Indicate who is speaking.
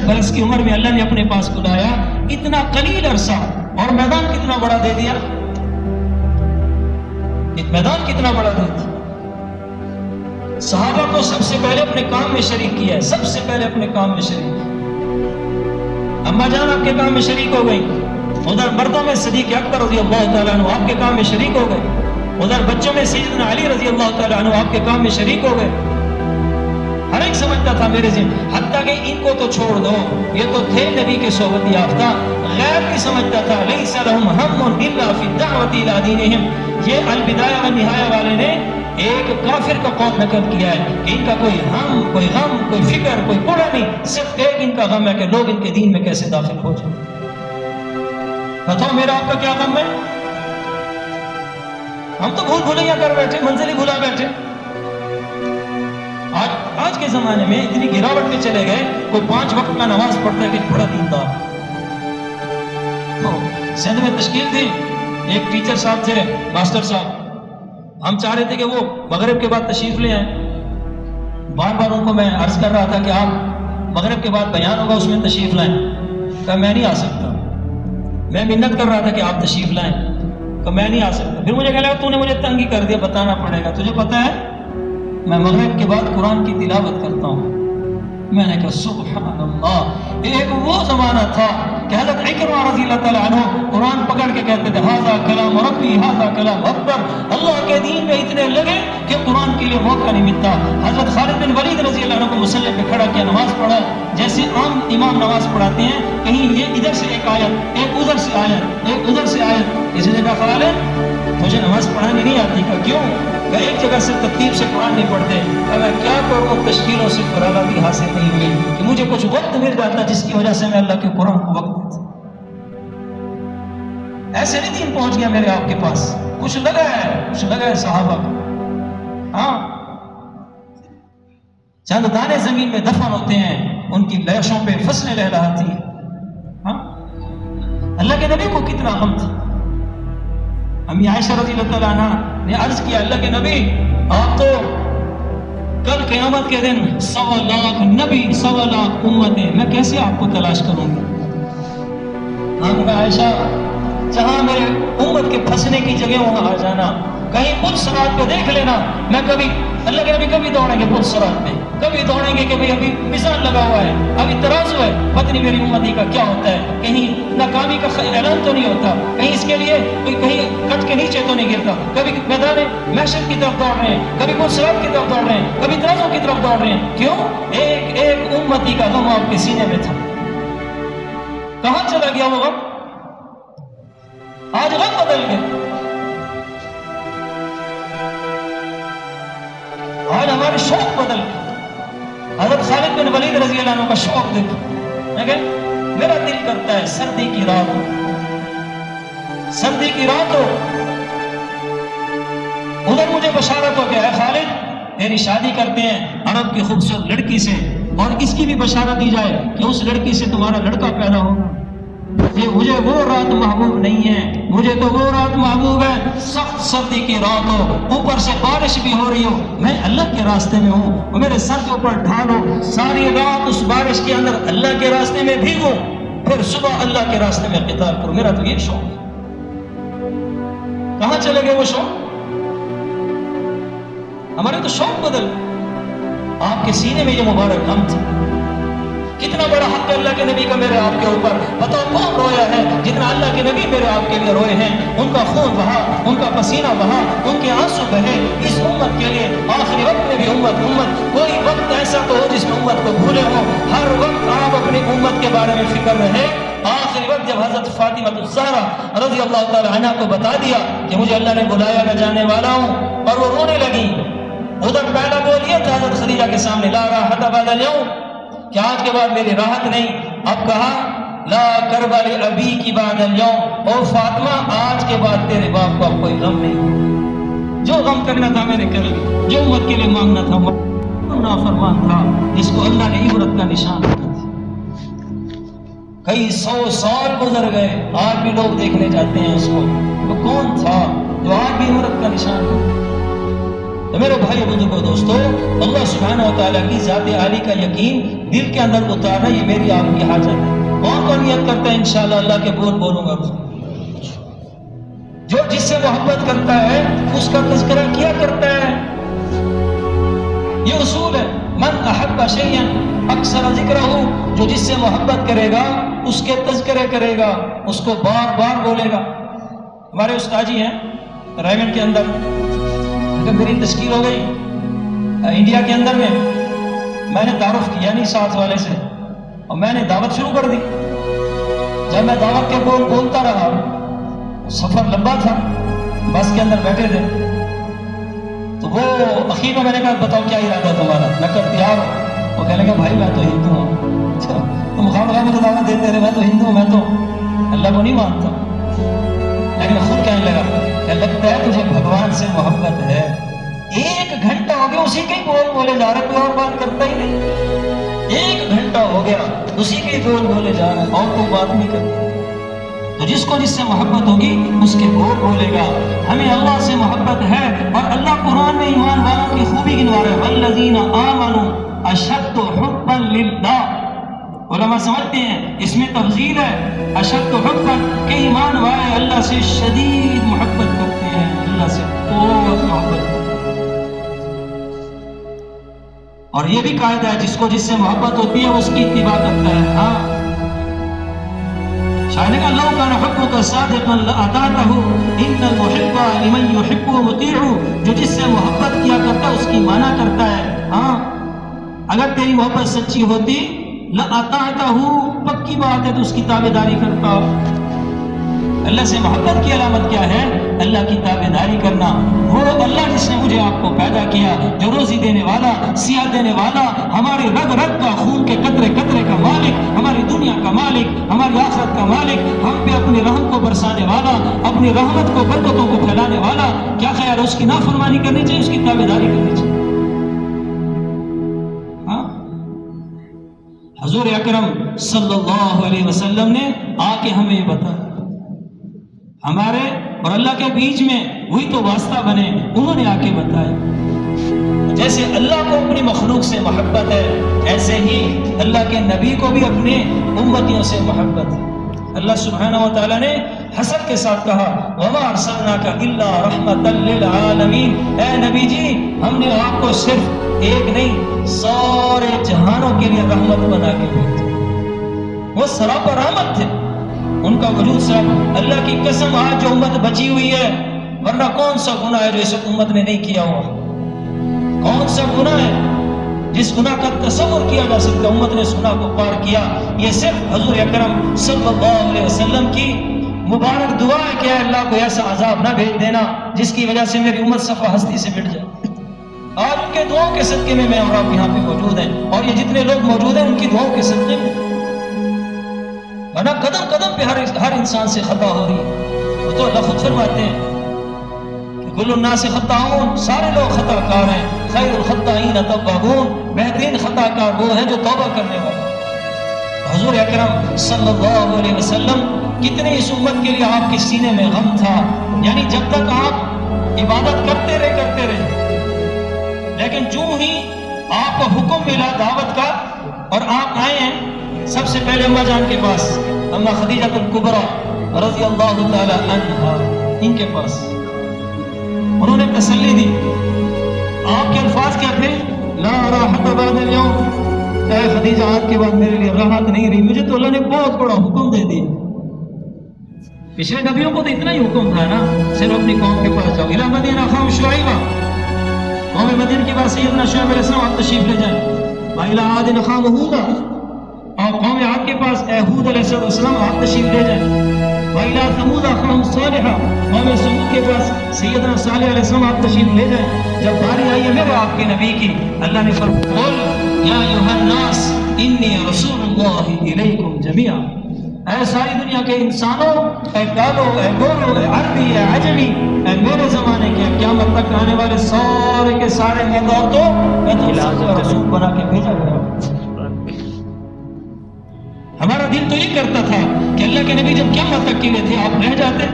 Speaker 1: बरस की उम्र में अल्लाह ने अपने पास बुलाया, इतना कलील अरसा, और मैदान कितना बड़ा दे दिया, एक मैदान कितना बड़ा दे दिया। सहाबा को सबसे पहले अपने काम में शरीक किया है, सबसे पहले अपने काम में शरीक। अम्मा जान आपके काम में शरीक हो गई, उधर मर्दों में सिद्दीक़ अकबर रज़ी अल्लाह तआला अन्हु आपके काम में शरीक हो गए, उधर बच्चों में सैयदना अली रज़ी अल्लाह तआला अन्हु आपके काम में शरीक हो गए। हर एक समझता था मेरे जिन, हत्ता कि इनको तो छोड़ दो, ये तो थे नबी के सोबत याफ्ता, गैर की समझता था। लैसा लहुम हम्मुन इल्ला फी दावती इला दीनिहिम। ये अल बिदाया व निहाया वाले ने एक काफिर का कौल नकल किया है कि इनका कोई हम, कोई गम, कोई फिक्र, कोई बुरा नहीं, सिर्फ एक इनका गम है कि लोग इनके दीन में कैसे दाखिल हो जाए। बताओ मेरा आपका क्या गम है? हम तो भूल भुलैया कर बैठे, मंजिल ही भुला बैठे। आज के जमाने में इतनी गिरावट में चले गए, कोई 5 वक्त का नमाज पढ़ता है कि बड़ा दीनदार। सिंध में तश्कील थी, एक टीचर साहब थे, मास्टर साहब, हम चाह रहे थे कि वो मगरिब के बाद तशरीफ ले आए। बार बार उनको मैं अर्ज कर रहा था कि आप मगरिब के बाद बयान होगा उसमें तशरीफ लाएं। कहा मैं नहीं आ सकता। मैं मिन्नत कर रहा था कि आप तशरीफ लाएं, तो मैं नहीं आ सकता। फिर मुझे कहने लगा तूने मुझे तंगी कर दिया, बताना पड़ेगा। तुझे पता है मैं मगरिब के बाद कुरान की तिलावत करता हूँ। मैंने कहा सुभान अल्लाह, एक वो जमाना था कि हज़रत इकरमा रज़ी अल्लाह तआला अन्हु कुरान पकड़ के कहते थे हाज़ा कलाम रब्बी हाज़ा कलाम अकबर। अल्लाह के दीन में इतने लगे कि कुरान के लिए मौका नहीं मिलता। हज़रत खालिद बिन वलीद रज़ी अल्लाह अन्हु को मुसल्ले पे खड़ा किया, नमाज पढ़ा, जैसे आम इमाम नमाज पढ़ाते हैं, कहीं ये इधर से एक आयत, एक उधर से आयत, एक उधर से आयत। किसी ने कहा खालिद मुझे नमाज पढ़ानी नहीं आती। का क्यों? एक जगह से तरतीब से कुरान नहीं पढ़ते। मैं क्या करूँ, तश्कीलों से फरागती हासिल नहीं हुई कि मुझे कुछ वक्त मिल जाता जिसकी वजह से मैं अल्लाह के कुरान को वक्त देता। ऐसे नहीं दीन पहुंच गया मेरे आपके पास, कुछ लगा है सहाबा। हाँ, चंद दाने जमीन में दफन होते हैं, उनकी लाशों पे फसलें लहराती हैं। हाँ, अल्लाह के नबी को कितना गम था। अम्मी आयशा रज़ी अल्लाह तआला अन्हा ने अर्ज किया, अल्लाह के नबी आप तो कल क़यामत के दिन 1.25 लाख नबी 1.25 लाख उम्मतें, मैं कैसे आपको तलाश करूंगी। आयशा जहां मेरे उम्मत के फंसने की जगह वहां आ जाना, कहीं पुल सरात पे देख लेना। मैं कभी अल्लाह के नबी कभी दौड़ेंगे पुल सरात पे, कभी दौड़ेंगे कि भाई अभी मिजान लगा हुआ है, अभी तराजू है, पता नहीं मेरी उम्मती का क्या होता है, कहीं नाकामी का ऐलान तो नहीं होता, कहीं इसके लिए कोई कहीं कट के नीचे तो नहीं गिरता। कभी मैदान महशर की तरफ दौड़ रहे हैं, कभी पुल सरात की तरफ दौड़ रहे हैं, कभी तराजू की तरफ दौड़ रहे हैं। क्यों? एक एक उम्मती का गम आपके सीने में था। कहां चला गया वो गम? आज गम बदल गए। आज हमारे शौक बदल गए। हज़रत खालिद बिन वलीद रज़ी अल्लाह अन्हु का शौक देखो, मेरा दिल करता है सर्दी की रात हो, सर्दी की रात हो, उधर मुझे बशारत हो गया है खालिद तेरी शादी करते हैं अरब की खूबसूरत लड़की से, और इसकी भी बशारत दी जाए कि उस लड़की से तुम्हारा लड़का पैदा होगा। ये मुझे वो रात महबूब नहीं है, मुझे तो वो रात महबूब है सख्त सर्दी की रात हो, ऊपर से बारिश भी हो रही हो, मैं अल्लाह के रास्ते में हूँ, मेरे सर के ऊपर ढाल हो, सारी रात उस बारिश के अंदर अल्लाह के रास्ते में भीगो, फिर सुबह अल्लाह के रास्ते में क़िताल करो। मेरा तो ये शौक है। कहां चले गए वो शौक? हमारे तो शौक बदल। आपके सीने में ये मुबारक गम था। कितना बड़ा हक है अल्लाह के नबी का मेरे आपके ऊपर। बताओ कौन रोया है जितना अल्लाह के नबी मेरे आपके लिए रोए हैं। उनका खून बहा, उनका पसीना बहा, उनके आंसू बहे इस उम्मत के लिए। आखिरी वक्त में भी उम्मत कोई वक्त ऐसा तो हो जिसमें उम्मत को भूले हो। हर वक्त आप अपनी उम्मत के बारे में फिक्र रहे। आखिरी वक्त जब हजरत फातिमा ज़हरा रज़ी अल्लाह तआला अन्हा को बता दिया कि मुझे अल्लाह ने बुलाया, मैं जाने वाला हूँ, और वो रोने लगी, उधर पहला बोल दिया था हजरत खदीजा के सामने, ला राहत बअदल यौम, कि आज के बाद मेरी राहत नहीं। अब कहा ला करबा लि अबी की बअदल यौम, ओ फातिमा आज के बाद तेरे बाप को अब कोई गम नहीं। जो गम करना था मैंने कर लिया, जो उम्मत के लिए मांगना था नाफरमान था, जिसको अल्लाह ने इबरत का निशान रखा था। कई 100 साल गुजर गए, आज भी लोग देखने जाते हैं उसको। वो कौन था जो आज भी इबरत का निशान था? تو میرے بھائی بزرگوں دوستو، اللہ سبحانہ و تعالیٰ کی ذات عالی کا یقین دل کے اندر اتارنا، یہ میری آپ کی حاجت ہے۔ کون کون نیت کرتا ہے انشاءاللہ اللہ کے بول بولوں گا؟ جو جس سے محبت کرتا ہے اس کا تذکرہ کیا کرتا ہے، یہ اصول ہے۔ من احب شیئا اکثر ذکرہ، جو جس سے محبت کرے گا اس کے تذکرے کرے گا، اس کو بار بار بولے گا۔ ہمارے استاد جی ہیں رائمنڈ کے اندر، اگر میری تشکیل ہو گئی انڈیا کے اندر میں نے تعارف کیا نہیں ساتھ والے سے، اور میں نے دعوت شروع کر دی۔ جب میں دعوت کے بولتا رہا، سفر لمبا تھا، بس کے اندر بیٹھے تھے، تو وہ اخیر میں نے کہا بتاؤ کیا ارادہ ہے تمہارا، میں کب تیار ہوں؟ وہ کہنے لگا بھائی میں تو ہندو ہوں۔ تم خواہ مجھے دعوت دیتے رہے، میں تو ہندو ہوں، میں تو اللہ کو نہیں مانتا۔ لیکن خود کہنے لگا کہ لگتا ہے تجھے بھگوان سے محبت ہے۔ 1 گھنٹہ ہو گیا اسی کے بول بولے جا رہا، کوئی اور بات کرتا ہی نہیں۔ 1 گھنٹہ ہو گیا اسی کے بول بولے جا رہا، اور کوئی بات نہیں کرتا۔ تو جس کو جس سے محبت ہوگی اس کے بول بولے گا۔ ہمیں اللہ سے محبت ہے، اور اللہ قرآن میں ایمان والوں کی خوبی گنوا رہا ہے، والذین آمنوا اشد حبا للہ۔ علماء سمجھتے ہیں اس میں تفضیل ہے، اشد حبا کہ ایمان والے اللہ سے شدید محبت کرتے ہیں، اللہ سے بہت محبت کرتے ہیں۔ اور یہ بھی قاعدہ ہے جس کو جس سے محبت ہوتی ہے اس کی اتباع کرتا ہے۔ ہاں شاید کہ لو کان حبک صادقا لاطعته ان المحب لمن يحب مطیع، جو جس سے محبت کیا کرتا ہے اس کی مانا کرتا ہے۔ ہاں اگر تیری محبت سچی ہوتی لاطعته، پکی بات ہے تو اس کی تابعداری کرتا۔ اللہ سے محبت کی علامت کیا ہے؟ اللہ کی تابعداری کرنا۔ وہ اللہ جس نے مجھے آپ کو پیدا کیا، جو روزی دینے والا، صحت دینے والا، ہمارے رگ رگ کا، خون کے قطرے قطرے کا مالک، ہماری دنیا کا مالک، ہماری آخرت کا مالک، ہم پہ اپنی رحم کو برسانے والا، اپنی رحمت کو، برکتوں کو پھیلانے والا، کیا خیال ہے اس کی نافرمانی کرنی چاہیے، اس کی تابعداری کرنی چاہیے؟ ہاں حضور اکرم صلی اللہ علیہ وسلم نے آ کے ہمیں یہ بتایا، ہمارے اور اللہ کے بیچ میں وہی تو واسطہ بنے، انہوں نے آ کے بتایا۔ جیسے اللہ کو اپنی مخلوق سے محبت ہے، ایسے ہی اللہ کے نبی کو بھی اپنے امتیوں سے محبت ہے۔ اللہ سبحانہ و تعالیٰ نے حسن کے ساتھ کہا وَمَا أَرْسَلْنَاكَ إِلَّا رَحْمَةً لِّلْعَالَمِينَ، اے نبی جی ہم نے آپ کو صرف ایک نہیں سارے جہانوں کے لیے رحمت بنا کے بھیجا۔ وہ سراپا رحمت تھے، ان کا وجود صرف اللہ کی قسم آج جو امت بچی ہوئی ہے، ورنہ کون سا گناہ ہے جو اس امت نے نہیں کیا ہوا؟ کون سا گناہ ہے جس گناہ کا تصور کیا جا سکتا؟ امت نے اس گناہ کو پار کیا۔ یہ صرف حضور اکرم صلی اللہ علیہ وسلم کی مبارک دعا ہے کہ اللہ کو ایسا عذاب نہ بھیج دینا جس کی وجہ سے میری امت صفحہ ہستی سے مٹ جائے۔ آج ان کے دعاؤں کے صدقے میں اور آپ یہاں پہ موجود ہیں، اور یہ جتنے لوگ موجود ہیں ان کی دعاؤں کے صدقے میں، ورنہ قدم قدم پہ ہر انسان سے خطا ہو رہی ہے۔ وہ تو اللہ خود فرماتے ہیں کہ کل الناس خطاؤن، سارے لوگ خطا کار ہیں، خیر الخطائین توابون، بہترین خطا کار وہ ہیں جو توبہ کرنے والے۔ حضور اکرم صلی اللہ علیہ وسلم کتنے اس امت کے لیے آپ کے سینے میں غم تھا، یعنی جب تک آپ عبادت کرتے رہے، لیکن جو ہی آپ کو حکم ملا دعوت کا اور آپ آئے ہیں سب سے پہلے اماں جان کے پاس، اماں خدیجہ الکبریٰ رضی اللہ تعالی عنہا، ان کے پاس انہوں نے تسلی دی۔ آپ کے الفاظ کیا تھے؟ لا راحت بعد اليوم، اے خدیجہ آج کے بعد میرے لیے راحت نہیں رہی، مجھے تو اللہ نے بہت بڑا حکم دے دیا۔ پچھلے نبیوں کو تو اتنا ہی حکم تھا نا، صرف اپنی قوم کے پاس جاؤ۔ الی مدین اخاہم شعیبا، قوم مدین کے پاس سیدنا شعیب علیہ السلام آپ تشریف لے جائیں۔ وَإِلَىٰ عَادٍ أَخَاهُمْ هُودًا، اور قوم عاد کے پاس ہود علیہ السلام آپ تشریف لے جائیں۔ وَإِلَىٰ ثَمُودَ أَخَاهُمْ صَالِحًا، قوم سمود کے پاس سیدنا صالح علیہ السلام آپ تشریف لے جائیں۔ جب باری آئی ہے میرے آپ کے نبی کی، اللہ نے فرمایا قُلْ يَا أَيُّهَا النَّاسُ إِنِّي رَسُولُ اللَّهِ إِلَيْكُمْ جَمِيعًا، اے ساری دنیا کے انسانوں، اے کالو، اے گورو، اے عربی، اے عجمی، اے میرے زمانے کے قیامت تک آنے والے سارے کے سارے مردوں تو میں تو اللہ کا رسول بنا کے بھیجا گیا۔ ہمارا دل تو یہ کرتا تھا کہ اللہ کے نبی جب قیامت تک کے لیے تھے آپ رہ جاتے،